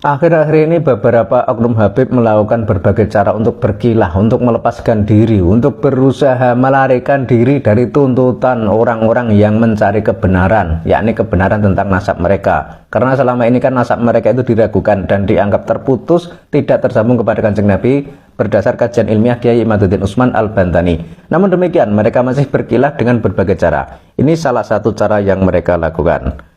Akhir-akhir ini beberapa oknum Habib melakukan berbagai cara untuk berkilah, untuk melepaskan diri, untuk berusaha melarikan diri dari tuntutan orang-orang yang mencari kebenaran, yakni kebenaran tentang nasab mereka. Karena selama ini kan nasab mereka itu diragukan dan dianggap terputus, tidak tersambung kepada Kanjeng Nabi berdasar kajian ilmiah Kiai Imaduddin Utsman Al-Bantani. Namun demikian, mereka masih berkilah dengan berbagai cara. Ini salah satu cara yang mereka lakukan.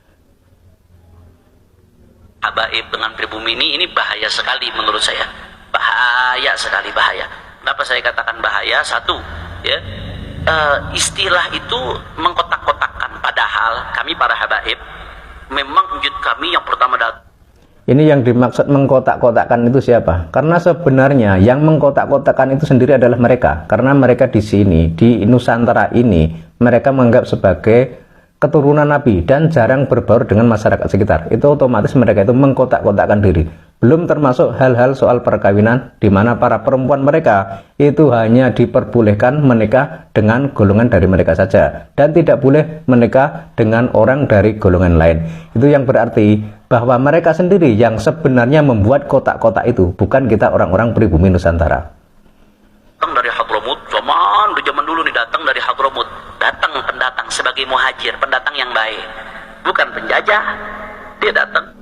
Habaib dengan pribumi ini bahaya sekali menurut saya, bahaya sekali, bahaya. Kenapa saya katakan bahaya? Satu, ya, istilah itu mengkotak-kotakkan, padahal kami para habaib memang wujud kami yang pertama datang. Ini yang dimaksud mengkotak-kotakkan itu siapa? Karena sebenarnya yang mengkotak-kotakkan itu sendiri adalah mereka, karena mereka di sini, di Nusantara ini, mereka menganggap sebagai keturunan Nabi dan jarang berbaur dengan masyarakat sekitar. Itu otomatis mereka itu mengkotak-kotakkan diri. Belum termasuk hal-hal soal perkawinan, di mana para perempuan mereka itu hanya diperbolehkan menikah dengan golongan dari mereka saja dan tidak boleh menikah dengan orang dari golongan lain. Itu yang berarti bahwa mereka sendiri yang sebenarnya membuat kotak-kotak itu, bukan kita orang-orang pribumi Nusantara. Datang dari Hadramut, zaman dulu nih, datang dari Hadramut, datang pendatang sebagai muhajir, pendatang yang baik, bukan penjajah. Dia datang.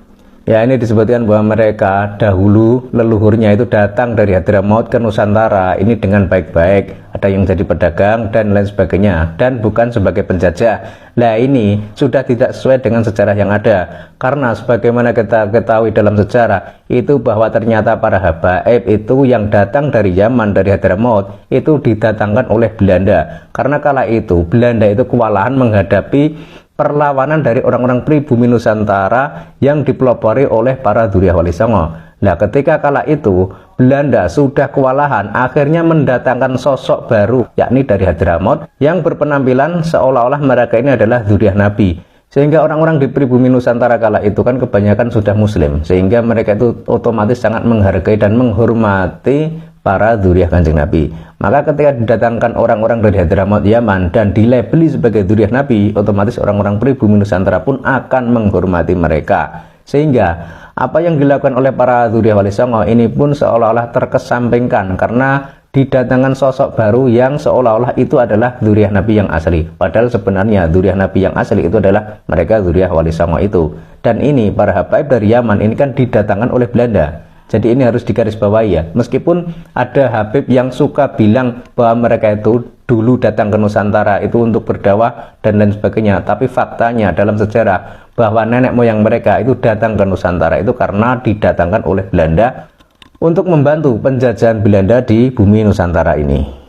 Ya, ini disebutkan bahwa mereka dahulu leluhurnya itu datang dari Hadramaut ke Nusantara ini dengan baik-baik, ada yang jadi pedagang dan lain sebagainya, dan bukan sebagai penjajah. Nah, ini sudah tidak sesuai dengan sejarah yang ada, karena sebagaimana kita ketahui dalam sejarah itu bahwa ternyata para habaib itu yang datang dari Yaman, dari Hadramaut itu didatangkan oleh Belanda, karena kala itu Belanda itu kewalahan menghadapi perlawanan dari orang-orang pribumi Nusantara yang dipelopori oleh para Dzurriyyah Wali Songo. Nah, ketika kala itu Belanda sudah kewalahan, akhirnya mendatangkan sosok baru, yakni dari Hadramaut, yang berpenampilan seolah-olah mereka ini adalah Dzurriyyah Nabi. Sehingga orang-orang di pribumi Nusantara kala itu kan kebanyakan sudah Muslim, sehingga mereka itu otomatis sangat menghargai dan menghormati para Dzurriyyah Kanjeng Nabi. Maka ketika didatangkan orang-orang dari Hadramaut Yaman dan dilabeli sebagai Dzurriyyah Nabi, otomatis orang-orang pribumi Nusantara pun akan menghormati mereka. Sehingga apa yang dilakukan oleh para Dzurriyyah Wali Songo ini pun seolah-olah terkesampingkan, karena didatangkan sosok baru yang seolah-olah itu adalah Dzurriyyah Nabi yang asli. Padahal sebenarnya Dzurriyyah Nabi yang asli itu adalah mereka Dzurriyyah Wali Songo itu. Dan ini para habaib dari Yaman ini kan didatangkan oleh Belanda. Jadi ini harus digarisbawahi ya. Meskipun ada habib yang suka bilang bahwa mereka itu dulu datang ke Nusantara itu untuk berdakwah dan lain sebagainya, tapi faktanya dalam sejarah bahwa nenek moyang mereka itu datang ke Nusantara itu karena didatangkan oleh Belanda untuk membantu penjajahan Belanda di bumi Nusantara ini.